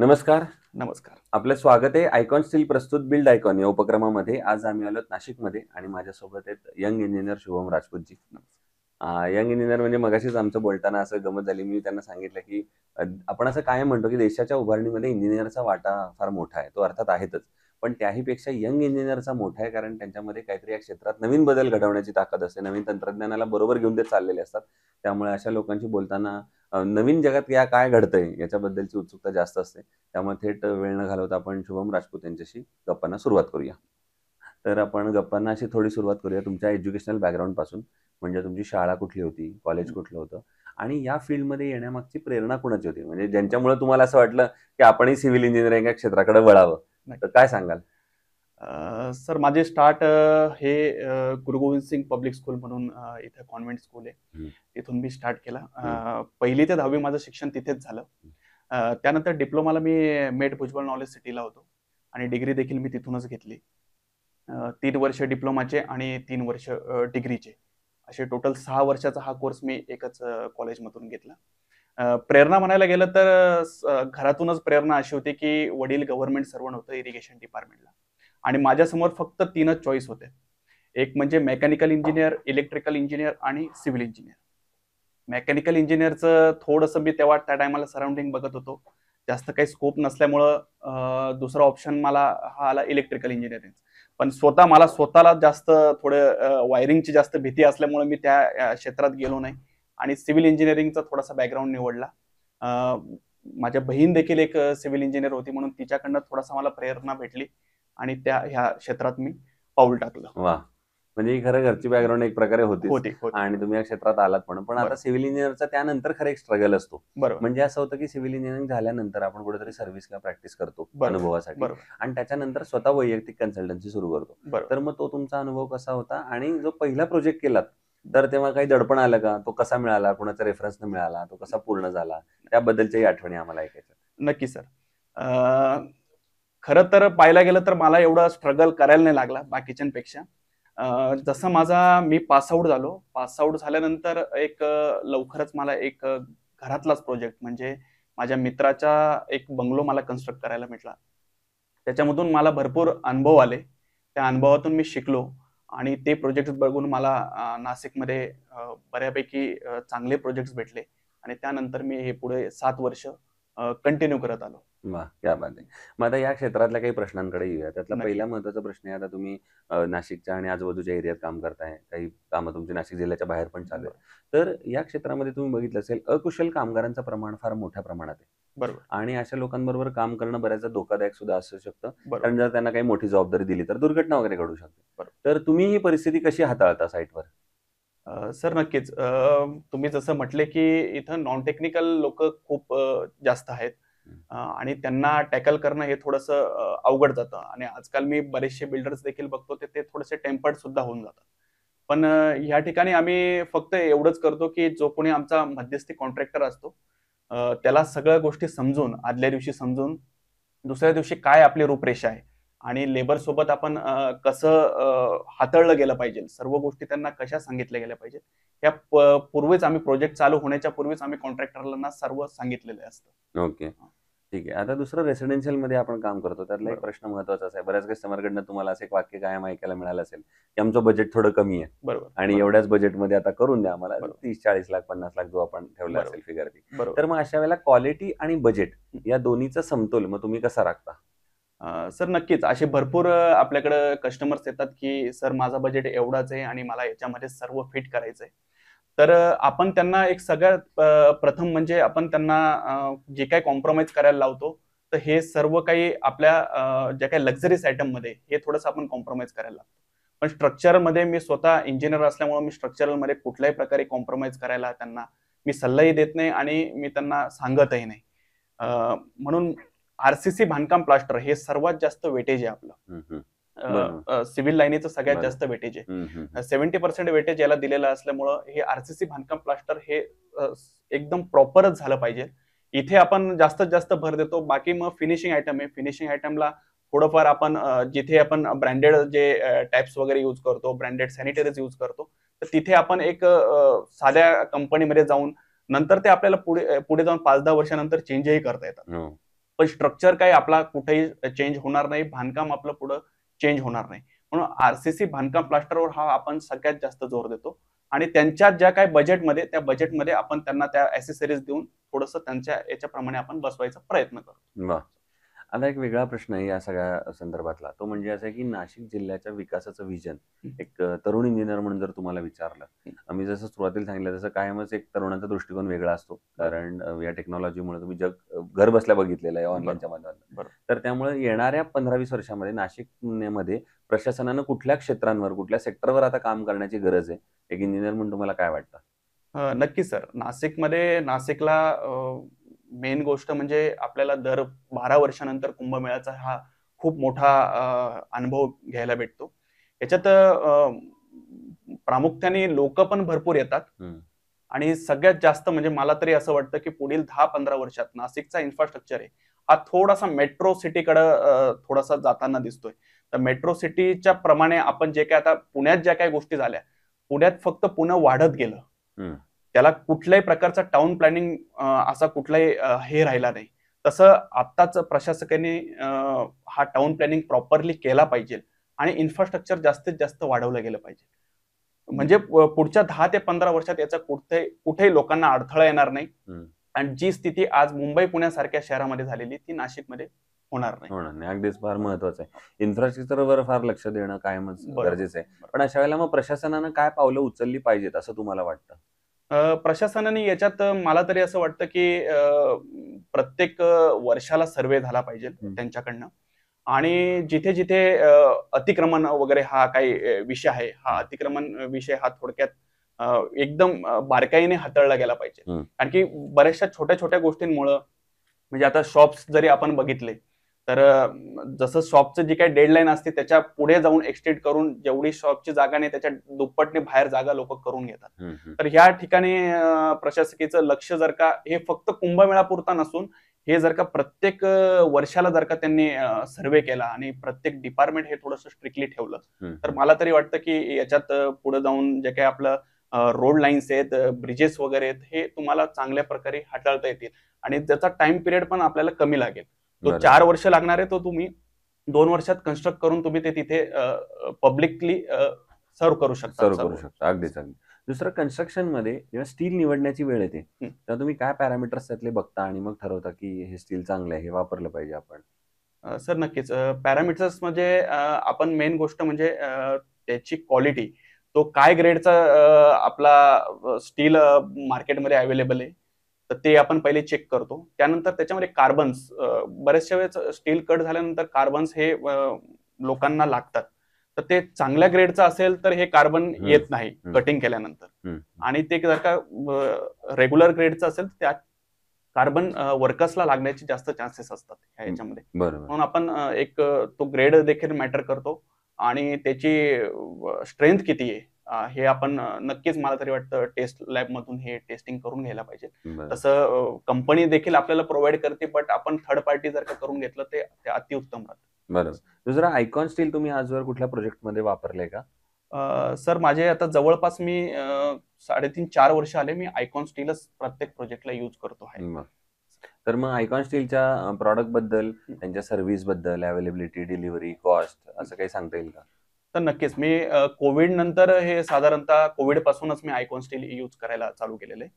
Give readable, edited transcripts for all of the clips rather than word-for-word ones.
नमस्कार. नमस्कार. आपलं स्वागत आहे आयकॉन स्टील प्रस्तुत बिल्ड आयकॉन या उपक्रमामध्ये. आज आम्ही आलो नाशिकमध्ये आणि माझ्यासोबत आहेत young engineer Shubham Rajputji. Young engineer म्हणजे मगाशीच आमचं बोलताना असं गमत झाली. मी त्यांना सांगितलं की आपण असं कायम म्हणतो की देशाच्या उभारणीमध्ये इंजिनियरचा वाटा फार मोठा आहे. तो अर्थात आहेतच. पण त्याहीपेक्षा यंग इंजिनियरचा मोठा आहे, कारण त्यांच्यामध्ये काहीतरी या क्षेत्रात नवीन बदल घडवण्याची ताकद असते. नवीन तंत्रज्ञानाला बरोबर घेऊन ते चाललेले असतात. त्यामुळे अशा लोकांशी बोलताना नवीन जगात काय घडतंय याच्याबद्दलची उत्सुकता जास्त असते. त्यामुळे थेट वेळ न घालवता आपण शुभम राजपूत यांच्याशी गप्पांना सुरुवात करूया. तर आपण गप्पांना अशी थोडी सुरुवात करूया तुमच्या एज्युकेशनल बॅकग्राऊंड पासून. म्हणजे तुमची शाळा कुठली होती, कॉलेज कुठलं होतं आणि या फील्डमध्ये येण्यामागची प्रेरणा कुणाची होती? म्हणजे ज्यांच्यामुळे तुम्हाला असं वाटलं की आपणही सिव्हिल इंजिनिअरिंग या क्षेत्राकडे वळावं, तर काय सांगाल? सर माझे स्टार्ट हे गुरु गोविंद सिंग पब्लिक स्कूल म्हणून इथे कॉन्व्हेंट स्कूल आहे. हं. तिथून मी स्टार्ट केला. 1ली ते 10वी माझं शिक्षण तिथेच झालं. त्यानंतर डिप्लोमाला मी मेट भुजबळ नॉलेज सिटीला होतो आणि डिग्री देखील मी तिथूनच घेतली. 3 वर्ष डिप्लोमाचे आणि 3 वर्ष डिग्रीचे. असे टोटल 6 वर्षाचा हा कोर्स मी एकच कॉलेजमधून घेतला. प्रेरणा म्हणायला गेलं तर घरातूनच प्रेरणा अशी होती की वडील गव्हर्नमेंट सर्व्हंट होतं इरिगेशन डिपार्टमेंटला आणि माझ्यासमोर फक्त 3च चॉईस होते. एक म्हणजे मेकॅनिकल इंजिनियर, इलेक्ट्रिकल इंजिनियर आणि सिव्हिल इंजिनियर. मेकॅनिकल इंजिनियरचं थोडंसं मी त्या टायमाला सराउंडिंग बघत होतो. जास्त काही स्कोप नसल्यामुळं दुसरा ऑप्शन मला हा आला इलेक्ट्रिकल इंजिनिअरिंग. पण मला स्वतःला जास्त वायरिंगची जास्त भीती असल्यामुळे मी त्या क्षेत्रात गेलो नाही आणि सिव्हिल इंजिनिअरिंगचा थोडासा बॅकग्राऊंड निवडला. माझ्या बहीण देखील एक सिव्हिल इंजिनियर होती, म्हणून तिच्याकडनं थोडासा मला प्रेरणा भेटली आणि ह्या क्षेत्रात मी पाऊल टाकलं. वा, म्हणजे ही खरं घरची बॅकग्राऊंड एक प्रकारे होतीच आणि तुम्ही या क्षेत्रात आलात पण आता सिव्हिल इंजिनिअरचा त्यानंतर खरं एक स्ट्रगल असतो. म्हणजे असं होतं की सिव्हिल इंजिनिअरिंग झाल्यानंतर आपण कुठेतरी सर्व्हिस किंवा प्रॅक्टिस करतो अनुभवासाठी आणि त्याच्यानंतर स्वतः वैयक्तिक कन्सल्टन्सी सुरू करतो. तर मग तो तुमचा अनुभव कसा होता आणि जो पहिला प्रोजेक्ट केलात तर तेव्हा काही दडपण आलं का? तो कसा मिळाला? कोणाचा रेफरन्स मिळाला? तो कसा पूर्ण झाला? त्याबद्दलच्याही आठवणी आम्हाला ऐकायच्या. नक्की सर. खरं तर पाहायला गेलं तर मला एवढा स्ट्रगल करायला नाही लागला बाकीच्यांपेक्षा. जसं मी पास आउट झाल्यानंतर एक लवकरच मला एक घरातलाच प्रोजेक्ट म्हणजे माझ्या मित्राचा एक बंगलो मला कन्स्ट्रक्ट करायला भेटला. त्याच्यामधून मला भरपूर अनुभव आले. त्या अनुभवातून मी शिकलो आणि ते प्रोजेक्ट बघून मला नाशिकमध्ये बऱ्यापैकी चांगले प्रोजेक्ट्स भेटले आणि त्यानंतर मी हे पुढे 7 वर्ष कंटिन्यू करत आलो. वाह! क्या बात आहे. मग आता या क्षेत्रातल्या काही प्रश्नांकडे येऊया. त्यातला पहिला महत्त्वाचा प्रश्न आहे, आता तुम्ही नाशिकच्या आणि आजूबाजूच्या एरियात काम करताय. काही कामं तुमची नाशिक जिल्ह्याच्या बाहेर पण चालू आहेत. तर या क्षेत्रामध्ये तुम्ही बघितलं असेल अकुशल कामगारांचं प्रमाण फार मोठ्या प्रमाणात आहे. बरोबर. आणि अशा लोकांबरोबर काम करणं बऱ्याचदा धोकादायक सुद्धा असू शकतं. कारण जर त्यांना काही मोठी जबाबदारी दिली तर दुर्घटना वगैरे घडू शकते. तर तुम्ही ही परिस्थिती कशी हाताळता साईटवर? सर नक्कीच. तुम्ही जसं म्हटले की इथं नॉन टेक्निकल लोक खूप जास्त आहेत आणि त्यांना टॅकल करणं हे थोडंसं अवघड जातं आणि आजकाल मी बरेचसे बिल्डर्स देखील बघतो ते थोडेसे टेम्पर्ड सुद्धा होऊन जातात. पण या ठिकाणी आम्ही फक्त एवढंच करतो की जो कोणी आमचा मध्यस्थी कॉन्ट्रॅक्टर असतो त्याला सगळ्या गोष्टी समजून, आदल्या दिवशी समजून, दुसऱ्या दिवशी काय आपली रूपरेषा आहे आणि लेबर सोबत आपण कसं हाताळलं गेलं पाहिजे, सर्व गोष्टी त्यांना कशा सांगितल्या गेल्या पाहिजेत, या पूर्वीच आम्ही प्रोजेक्ट चालू होण्याच्या पूर्वीच आम्ही कॉन्ट्रॅक्टरला सर्व सांगितलेलं असतं. ओके, ठीक आहे. आता दुसरं रेसिडेन्शियलमध्ये आपण काम करतो. त्यातला एक प्रश्न महत्त्वाचाच आहे. बऱ्याच कस्टमरकडनं तुम्हाला असं एक वाक्य कायम ऐकायला मिळालं असेल, की आमचं बजेट थोडं कमी आहे आणि एवढ्याच बजेटमध्ये आता करून द्या आम्हाला 30-40 लाख, 50 लाख जो आपण ठेवला असेल फिगर ती. तर मग अशा वेळेला क्वालिटी आणि बजेट या दोन्हीचा समतोल मग तुम्ही कसा राखता? सर नक्कीच असे भरपूर आपल्याकडे कस्टमर्स येतात की सर माझा बजेट एवढाच आहे आणि मला याच्यामध्ये सर्व फिट करायचंय. तर आपण त्यांना एक सगळ्यात प्रथम म्हणजे आपण त्यांना जे काही कॉम्प्रोमाइज करायला लावतो, तर हे सर्व काही आपल्या ज्या काही लक्झरीज आयटममध्ये हे थोडंसं आपण कॉम्प्रोमाइज करायला लागतो. पण स्ट्रक्चरमध्ये मी स्वतः इंजिनियर असल्यामुळे मी स्ट्रक्चरलमध्ये कुठल्याही प्रकारे कॉम्प्रोमाइज करायला त्यांना मी सल्लाही देत नाही आणि मी त्यांना सांगतही नाही. म्हणून आरसीसी बांधकाम प्लास्टर हे सर्वात जास्त वेटेज आहे आपलं. सिव्हिल लाईनीचं सगळ्यात जास्त वेटेज आहे. 70% वेटेज याला दिलेलं असल्यामुळं हे आरसीसी बांधकाम प्लास्टर हे एकदम प्रॉपरच झालं पाहिजे. इथे आपण जास्तीत जास्त भर देतो. बाकी मग फिनिशिंग आयटम आहे. फिनिशिंग आयटमला थोडंफार आपण जिथे आपण ब्रँडेड जे टॅप्स वगैरे यूज करतो, ब्रँडेड सॅनिटरीज यूज करतो, तर तिथे आपण एक साध्या कंपनीमध्ये जाऊन नंतर ते आपल्याला पुढे जाऊन 5-10 वर्षानंतर चेंजही करता येतात. पण स्ट्रक्चर काही आपला कुठेही चेंज होणार नाही, बांधकाम आपलं पुढं चेंज होणार नाही. म्हणून आरसीसी बांधकाम प्लास्टरवर हा आपण सगळ्यात जास्त जोर देतो आणि त्यांच्या ज्या काही बजेटमध्ये त्या बजेटमध्ये आपण त्यांना त्या ऍसेसरीज देऊन थोडंसं त्यांच्या याच्याप्रमाणे आपण बसवायचा प्रयत्न करतो. वा. आता एक वेगळा प्रश्न आहे या सगळ्या संदर्भातला, तो म्हणजे असा आहे की नाशिक जिल्ह्याच्या विकासाचं विजन एक तरुण इंजिनियर म्हणून जर तुम्हाला विचारलं, मी जसं सुरुवातीला सांगितलं तसं कायमच एक तरुणांचा दृष्टिकोन वेगळा असतो, कारण या टेक्नॉलॉजीमुळे तुम्ही जग घर बसल्या बघितलेलं आहे ऑनलाईनच्या माध्यमातून. बरोबर. तर त्यामुळे येणाऱ्या 15-20 वर्षामध्ये नाशिकमध्ये प्रशासनानं कुठल्या क्षेत्रांवर, कुठल्या सेक्टरवर आता काम करण्याची गरज आहे, एक इंजिनियर म्हणून तुम्हाला काय वाटतं? नक्की सर. नाशिकला मेन गोष्ट म्हणजे आपल्याला दर 12 वर्षानंतर कुंभमेळ्याचा हा खूप मोठा अनुभव घ्यायला भेटतो. याच्यात प्रामुख्याने लोक पण भरपूर येतात आणि सगळ्यात जास्त म्हणजे मला तरी असं वाटतं की पुढील 10-15 वर्षात नाशिकचा इन्फ्रास्ट्रक्चर आहे हा थोडासा मेट्रो सिटीकडे थोडासा जाताना दिसतोय. तर मेट्रो सिटीच्या प्रमाणे आपण जे काय आता पुण्यात ज्या काही गोष्टी झाल्या, पुण्यात फक्त पुणे वाढत गेलं. त्याला कुठल्याही प्रकारचा टाउन प्लॅनिंग असा कुठलाही हे राहिला नाही. तसं आत्ताच प्रशासकाने हा टाउन प्लॅनिंग प्रॉपरली केला पाहिजे आणि इन्फ्रास्ट्रक्चर जास्तीत जास्त वाढवलं गेलं पाहिजे. म्हणजे पुढच्या 10 ते 15 वर्षात याचा कुठेही लोकांना अडथळा येणार नाही आणि जी स्थिती आज मुंबई पुण्यासारख्या शहरामध्ये झालेली ती नाशिकमध्ये होणार नाही. अगदीच फार महत्वाचं आहे. इन्फ्रास्ट्रक्चरवर फार लक्ष देणं कायमच गरजेचं आहे. पण अशा वेळेला मग प्रशासनानं काय पावलं उचलली पाहिजेत असं तुम्हाला वाटतं? प्रशासनाने याच्यात मला तरी असं वाटतं की प्रत्येक वर्षाला सर्वे झाला पाहिजे त्यांच्याकडनं आणि जिथे जिथे अतिक्रमण वगैरे हा काही विषय आहे, हा अतिक्रमण विषय हा थोडक्यात एकदम बारकाईने हाताळला गेला पाहिजे. कारण की बऱ्याचशा छोट्या छोट्या गोष्टींमुळं म्हणजे आता शॉप्स जरी आपण बघितले तर जसं शॉपचं जी काही डेडलाईन असते त्याच्या पुढे जाऊन एक्सटेंड करून जेवढी शॉपची जागा नाही त्याच्या दुप्पटने बाहेर जागा लोक करून घेतात. तर ह्या ठिकाणी प्रशासकीचं लक्ष जर का हे फक्त कुंभमेळापुरता नसून हे जर का प्रत्येक वर्षाला जर का त्यांनी सर्वे केला आणि प्रत्येक डिपार्टमेंट हे थोडंसं स्ट्रिक्टली ठेवलं तर मला तरी वाटतं की याच्यात पुढे जाऊन जे काही आपलं रोड लाईन्स आहेत, ब्रिजेस वगैरे आहेत, हे तुम्हाला चांगल्या प्रकारे हाताळता येतील आणि त्याचा टाइम पिरियड पण आपल्याला कमी लागेल. तो 4 वर्ष लागणार आहे, तो तुम्ही 2 वर्षात कन्स्ट्रक्ट करून तुम्ही ते तिथे पब्लिकली सर्व्ह करू शकता. अगदीच. दुसरं, कन्स्ट्रक्शन मध्ये जेव्हा स्टील निवडण्याची वेळ येते तेव्हा तुम्ही काय पॅरामीटर्स त्यातले बघता आणि मग ठरवता की हे स्टील चांगलं आहे, हे वापरलं पाहिजे आपण? सर नक्कीच. पॅरामीटर्स म्हणजे आपण मेन गोष्ट म्हणजे त्याची क्वालिटी, तो काय ग्रेडचा आपला स्टील मार्केटमध्ये अवेलेबल आहे तर ते आपण पहिले चेक करतो. त्यानंतर त्याच्यामध्ये कार्बन्स, बऱ्याचशा वेळेस स्टील कट झाल्यानंतर कार्बन्स हे लोकांना लागतात. तर ते चांगल्या ग्रेडचं असेल तर हे कार्बन येत नाही कटिंग केल्यानंतर आणि ते जर का रेग्युलर ग्रेडचं असेल तर त्यात कार्बन वर्कर्सला लागण्याचे जास्त चान्सेस असतात ह्याच्यामध्ये. म्हणून आपण एक तो ग्रेड देखील मॅटर करतो आणि त्याची स्ट्रेंथ किती आहे हे आपण नक्कीच मला तरी वाटतं टेस्ट लॅब मधून हे टेस्टिंग करून घ्यायला पाहिजे. तसं कंपनी देखील आपल्याला प्रोव्हाइड करते, बट आपण थर्ड पार्टी जर का करून घेतलं ते अतिउत्तम राहतं. बरोबर. दुसरा, आयकॉन स्टील तुम्ही आजवर कुठल्या प्रोजेक्ट मध्ये वापरले का? सर माझे आता जवळपास मी 3.5-4 वर्ष आले मी आयकॉन स्टीलच प्रत्येक प्रोजेक्टला यूज करतो आहे. तर मग आयकॉन स्टीलच्या प्रॉडक्ट बद्दल, त्यांच्या सर्व्हिस बद्दल, अवेलेबिलिटी, डिलिव्हरी, कॉस्ट असं काही सांगता येईल का? तर नक्कीच. मी कोविड नंतर हे साधारणतः कोविड पासूनच मी आयकॉन स्टील यूज करायला चालू केलेलं आहे.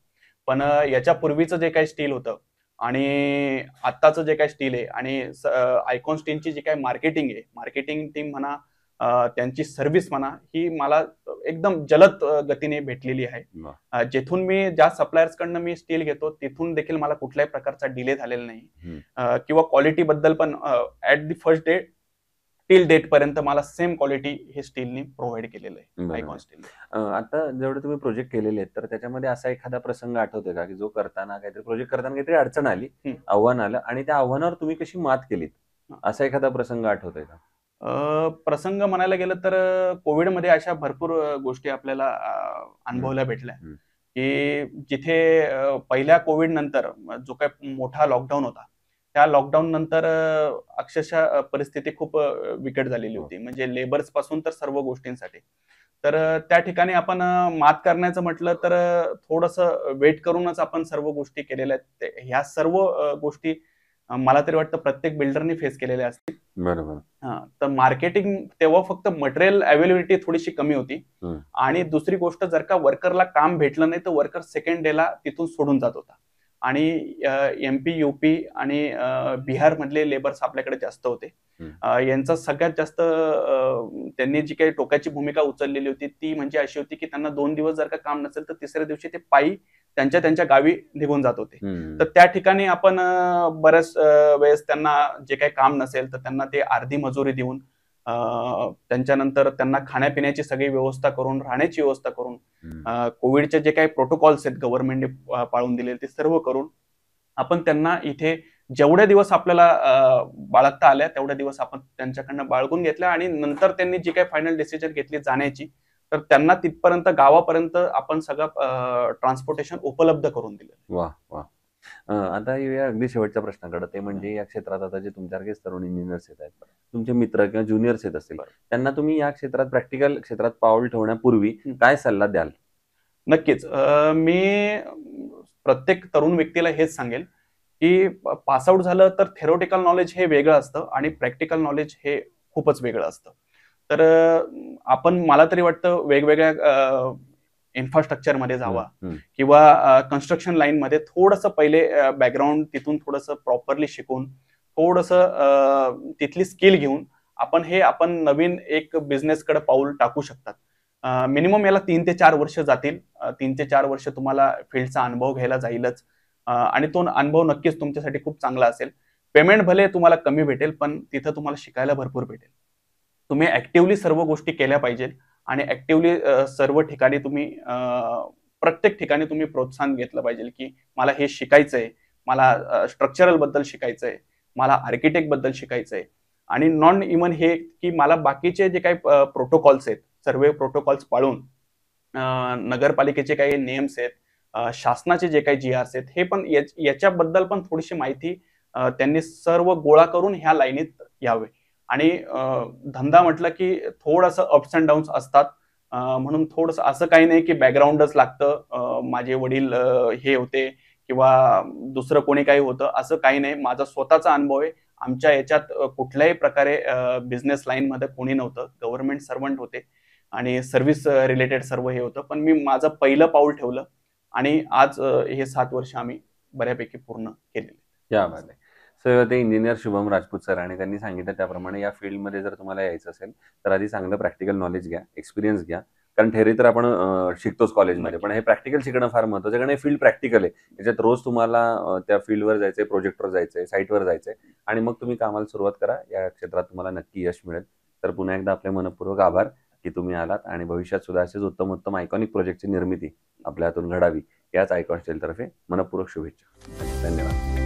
पण याच्या पूर्वीचं जे काही स्टील होतं आणि आत्ताचं जे काही स्टील आहे आणि आयकॉन स्टीलची जी काही मार्केटिंग टीम म्हणा, त्यांची सर्व्हिस म्हणा, ही मला एकदम जलद गतीने भेटलेली आहे. जिथून मी ज्या सप्लायर्स कडनं मी स्टील घेतो तिथून देखील मला कुठल्याही प्रकारचा डिले झालेला नाही किंवा क्वालिटी बद्दल पण at the first day till date पर्यंत मला सेम क्वालिटी हे स्टीलनी प्रोव्हाइड केलेलं आहे आयकॉन स्टील. आता जेवढे तुम्ही प्रोजेक्ट केलेले आहेत तर त्याच्यामध्ये असा एखादा प्रसंग आठवतोय का की जो प्रोजेक्ट करताना काहीतरी अडचण आली, आव्हान आलं आणि त्या आव्हानावर तुम्ही कशी मात केलीत, असा एखादा प्रसंग आठवतोय का? प्रसंग म्हणायला गेलं तर कोविडमध्ये अशा भरपूर गोष्टी आपल्याला अनुभवायला भेटल्या की जिथे पहिल्या कोविड नंतर जो काही मोठा लॉकडाऊन होता त्या लॉकडाऊन नंतर अक्षरशः परिस्थिती खूप बिकट झालेली होती, म्हणजे लेबर्स पासून तर सर्व गोष्टींसाठी. तर त्या ठिकाणी आपण मात करण्याचं म्हटलं तर थोडंसं वेट करूनच आपण सर्व गोष्टी केलेल्या आहेत. ह्या सर्व गोष्टी मला तरी वाटतं प्रत्येक बिल्डरनी फेस केलेले असतील. बरोबर. तर मार्केटिंग तेव्हा फक्त मटेरियल अवेलेबिलिटी थोडीशी कमी होती. हम्म. आणि दुसरी गोष्ट, जर का वर्करला काम भेटलं नाही तर वर्कर सेकंड डेला तिथून सोडून जात होता. आणि MP, UP आणि बिहार मधले लेबर्स आपल्याकडे जास्त होते. यांचा सगळ्यात जास्त त्यांनी जी काही टोकाची भूमिका उचललेली होती ती म्हणजे अशी होती की त्यांना 2 दिवस जर का काम नसेल तर तिसऱ्या दिवशी ते पायी त्यांच्या गावी निघून जात होते. तर त्या ठिकाणी आपण बऱ्याच वेळेस त्यांना जे काही काम नसेल तर त्यांना ते अर्धी मजुरी देऊन, त्यांच्यानंतर त्यांना खाण्यापिण्याची सगळी व्यवस्था करून, राहण्याची व्यवस्था करून, कोविडचे जे काही प्रोटोकॉल्स आहेत गव्हर्नमेंटने पाळून दिलेले ते सर्व करून आपण त्यांना इथे जेवढे दिवस आपल्याला बाळगता आल्या तेवढे दिवस आपण त्यांच्याकडनं बाळगून घेतल्या. आणि नंतर त्यांनी जी काही फायनल डिसिजन घेतली जाण्याची, तर त्यांना तिथपर्यंत गावापर्यंत आपण सगळं ट्रान्सपोर्टेशन उपलब्ध करून दिलं. वा वा. आता येऊया अगदी शेवटच्या प्रश्नाकडे, ते म्हणजे या क्षेत्रात आता जे तुमच्यासारखेच तरुण इंजिनियर्स येत आहेत, तुमचे मित्र किंवा ज्युनियर्स येत असतील, त्यांना तुम्ही या क्षेत्रात प्रॅक्टिकल क्षेत्रात पाऊल ठेवण्यापूर्वी काय सल्ला द्याल? नक्कीच. मी प्रत्येक तरुण व्यक्तीला हेच सांगेल की पासआउट झालं तर थेरोटिकल नॉलेज हे वेगळं असतं आणि प्रॅक्टिकल नॉलेज हे खूपच वेगळं असतं. तर आपण, मला तरी वाटतं, वेगवेगळ्या इन्फ्रास्ट्रक्चरमध्ये जावा किंवा कन्स्ट्रक्शन लाईनमध्ये थोडंसं पहिले बॅकग्राऊंड तिथून थोडंसं प्रॉपरली शिकून, थोडंसं तिथली स्किल घेऊन आपण नवीन एक बिझनेसकडे पाऊल टाकू शकतात. मिनिमम याला 3 ते 4 वर्ष जातील. 3 ते 4 वर्ष तुम्हाला फील्डचा अनुभव घ्यायला जाईलच. आणि तो अनुभव नक्कीच तुमच्यासाठी खूप चांगला असेल. पेमेंट भले तुम्हाला कमी भेटेल पण तिथं तुम्हाला शिकायला भरपूर भेटेल. तुम्ही ऍक्टिव्हली सर्व गोष्टी केल्या पाहिजे आणि ऍक्टिव्हली सर्व ठिकाणी तुम्ही, प्रत्येक ठिकाणी तुम्ही प्रोत्साहन घेतलं पाहिजे की मला हे शिकायचंय, मला स्ट्रक्चरल बद्दल शिकायचंय, मला आर्किटेक्ट बद्दल शिकायचंय. आणि नॉन इव्हन हे की मला बाकीचे जे काही प्रोटोकॉल्स आहेत, सर्व प्रोटोकॉल्स पाळून, नगरपालिकेचे काही नेम्स आहेत, शासनाचे जे काही GRs आहेत, हे पण याच्याबद्दल पण थोडीशी माहिती त्यांनी सर्व गोळा करून ह्या लाईनीत यावे. आणि धंदा म्हटलं की थोडंसं अप्स अँड डाऊन्स असतात. म्हणून थोडंसं असं काही नाही की बॅकग्राऊंडच लागतं, माझे वडील हे होते किंवा दुसरं कोणी काही होतं, असं काही नाही. माझा स्वतःचा अनुभव आहे. आमच्या याच्यात कुठल्याही प्रकारे बिझनेस लाईन मध्ये कोणी नव्हतं. गव्हर्नमेंट सर्वंट होते आणि सर्व्हिस रिलेटेड सर्व हे होतं. पण मी माझं पहिलं पाऊल ठेवलं आणि आज हे 7 वर्ष आम्ही बऱ्यापैकी पूर्ण केलेले. सर, ते इंजिनियर शुभम राजपूत सर, आणि त्यांनी सांगितलं त्याप्रमाणे या फील्डमध्ये जर तुम्हाला यायचं असेल तर आधी चांगलं प्रॅक्टिकल नॉलेज घ्या, एक्सपिरियन्स घ्या. कारण थेरी तर आपण शिकतोच कॉलेजमध्ये, पण हे प्रॅक्टिकल शिकणं फार महत्त्वाचं आहे. कारण हे फील्ड प्रॅक्टिकल आहे. याच्यात रोज तुम्हाला त्या फील्डवर जायचंय, प्रोजेक्टवर जायचंय, साईटवर जायचंय आणि मग तुम्ही कामाला सुरुवात करा. या क्षेत्रात तुम्हाला नक्की यश मिळेल. तर पुन्हा एकदा आपले मनपूर्वक आभार की तुम्ही आलात आणि भविष्यात सुद्धा असेच उत्तम आयकॉनिक प्रोजेक्टची निर्मिती आपल्या हातून घडावी, याच आयकॉन स्टील तर्फे मनपूर्वक शुभेच्छा. धन्यवाद.